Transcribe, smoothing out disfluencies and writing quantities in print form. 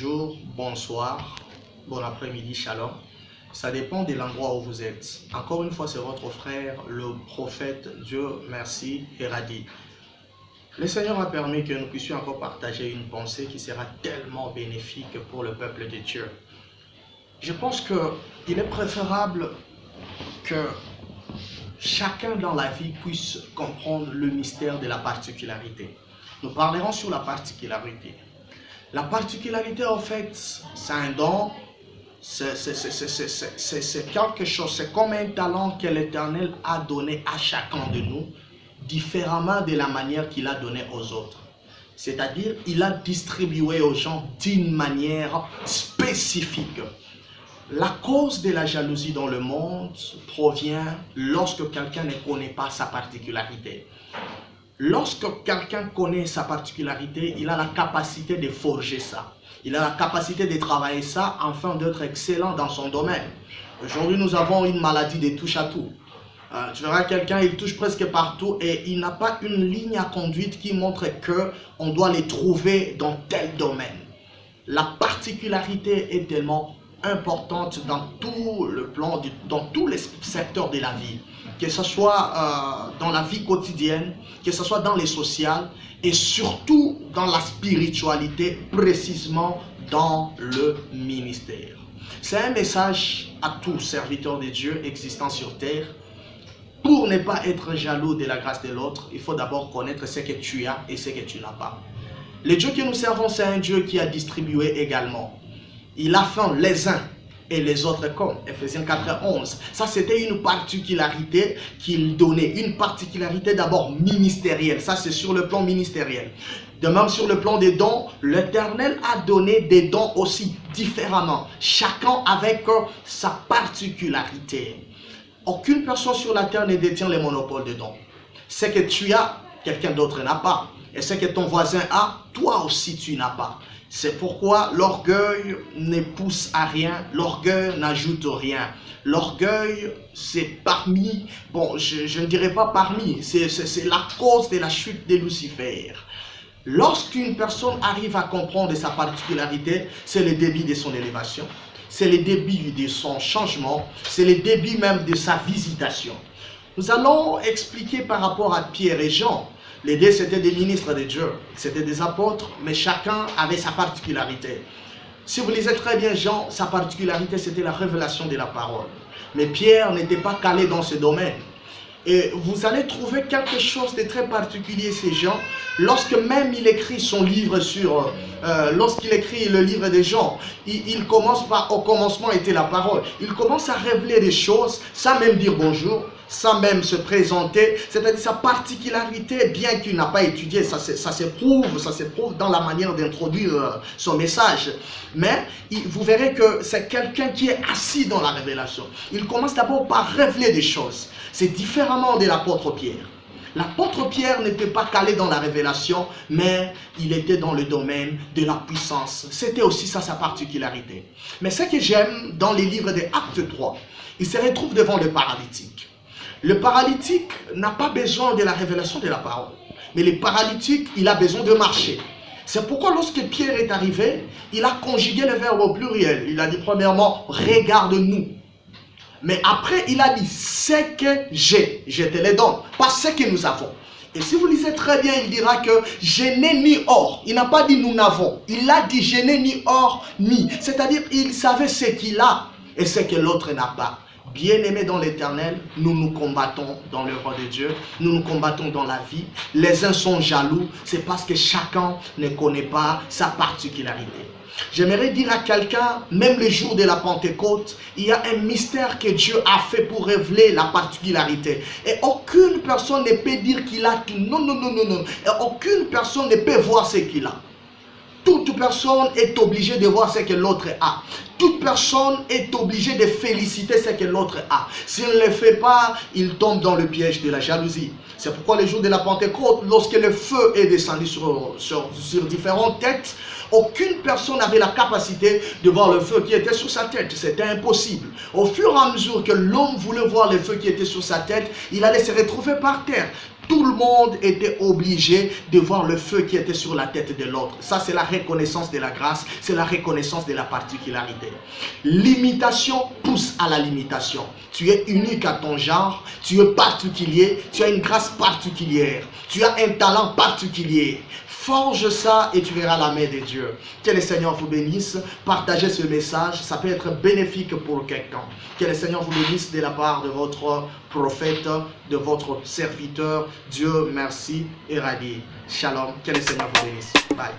bonjour, bonsoir, bon après-midi, shalom. Ça dépend de l'endroit où vous êtes. Encore une fois, c'est votre frère, le prophète, Dieu merci, Héradi. Le Seigneur a permis que nous puissions encore partager une pensée qui sera tellement bénéfique pour le peuple de Dieu. Je pense qu'il est préférable que chacun dans la vie puisse comprendre le mystère de la particularité. Nous parlerons sur la particularité. La particularité, en fait, c'est un don, c'est quelque chose, c'est comme un talent que l'Éternel a donné à chacun de nous, différemment de la manière qu'il a donné aux autres. C'est-à-dire, il a distribué aux gens d'une manière spécifique. La cause de la jalousie dans le monde provient lorsque quelqu'un ne connaît pas sa particularité. Lorsque quelqu'un connaît sa particularité, il a la capacité de forger ça. Il a la capacité de travailler ça afin d'être excellent dans son domaine. Aujourd'hui, nous avons une maladie de touche à tout. Tu verras quelqu'un, il touche presque partout et il n'a pas une ligne à conduite qui montre qu'on doit les trouver dans tel domaine. La particularité est tellement importante dans tout le plan, dans tous les secteurs de la vie, que ce soit dans la vie quotidienne, que ce soit dans les sociales et surtout dans la spiritualité, précisément dans le ministère. C'est un message à tous serviteurs de Dieu existants sur terre. Pour ne pas être jaloux de la grâce de l'autre, il faut d'abord connaître ce que tu as et ce que tu n'as pas. Le Dieu que nous servons, c'est un Dieu qui a distribué également. Il a fait les uns et les autres comme. Ephésiens 4:11. Ça, c'était une particularité qu'il donnait. Une particularité d'abord ministérielle. Ça, c'est sur le plan ministériel. De même, sur le plan des dons, l'Éternel a donné des dons aussi différemment. Chacun avec sa particularité. Aucune personne sur la terre ne détient le monopole des dons. Ce que tu as, quelqu'un d'autre n'a pas. Et ce que ton voisin a, toi aussi tu n'as pas. C'est pourquoi l'orgueil ne pousse à rien, l'orgueil n'ajoute rien. L'orgueil, c'est parmi, bon, je ne dirais pas parmi, c'est la cause de la chute de Lucifer. Lorsqu'une personne arrive à comprendre sa particularité, c'est le début de son élévation, c'est le début de son changement, c'est le début même de sa visitation. Nous allons expliquer par rapport à Pierre et Jean. Les deux, c'était des ministres de Dieu, c'était des apôtres, mais chacun avait sa particularité. Si vous lisez très bien Jean, sa particularité, c'était la révélation de la parole. Mais Pierre n'était pas calé dans ce domaine. Et vous allez trouver quelque chose de très particulier, ces gens, lorsque même il écrit son livre sur, lorsqu'il écrit le livre des Jean, il commence par, au commencement était la parole. Il commence à révéler des choses, sans même dire bonjour, sans même se présenter, c'est-à-dire sa particularité, bien qu'il n'a pas étudié, ça s'éprouve dans la manière d'introduire son message. Mais vous verrez que c'est quelqu'un qui est assis dans la révélation. Il commence d'abord par révéler des choses. C'est différemment de l'apôtre Pierre. L'apôtre Pierre n'était pas calé dans la révélation, mais il était dans le domaine de la puissance. C'était aussi ça sa particularité. Mais ce que j'aime dans les livres des Actes 3, il se retrouve devant le paralytique. Le paralytique n'a pas besoin de la révélation de la parole. Mais le paralytique, il a besoin de marcher. C'est pourquoi lorsque Pierre est arrivé, il a conjugué le verbe au pluriel. Il a dit premièrement, regarde-nous. Mais après, il a dit, ce que j'ai, je te le donne, pas ce que nous avons. Et si vous lisez très bien, il dira que je n'ai ni or. Il n'a pas dit nous n'avons. Il a dit je n'ai ni or ni. C'est-à-dire, il savait ce qu'il a et ce que l'autre n'a pas. Bien-aimés dans l'Éternel, nous nous combattons dans le roi de Dieu, nous nous combattons dans la vie. Les uns sont jaloux, c'est parce que chacun ne connaît pas sa particularité. J'aimerais dire à quelqu'un, même le jour de la Pentecôte, il y a un mystère que Dieu a fait pour révéler la particularité. Et aucune personne ne peut dire qu'il a tout. Non, non, non, non, non. Et aucune personne ne peut voir ce qu'il a. Toute personne est obligée de voir ce que l'autre a. Toute personne est obligée de féliciter ce que l'autre a. S'il ne le fait pas, il tombe dans le piège de la jalousie. C'est pourquoi le jour de la Pentecôte, lorsque le feu est descendu sur différentes têtes, aucune personne n'avait la capacité de voir le feu qui était sur sa tête. C'était impossible. Au fur et à mesure que l'homme voulait voir le feu qui était sur sa tête, il allait se retrouver par terre. Tout le monde était obligé de voir le feu qui était sur la tête de l'autre. Ça, c'est la reconnaissance de la grâce, c'est la reconnaissance de la particularité. L'imitation pousse à la limitation. Tu es unique à ton genre, tu es particulier, tu as une grâce particulière, tu as un talent particulier. Forge ça et tu verras la main de Dieu. Que le Seigneur vous bénisse. Partagez ce message, ça peut être bénéfique pour quelqu'un. Que le Seigneur vous bénisse de la part de votre prophète, de votre serviteur. Dieu merci et radie. Shalom. Que le Seigneur vous bénisse. Bye.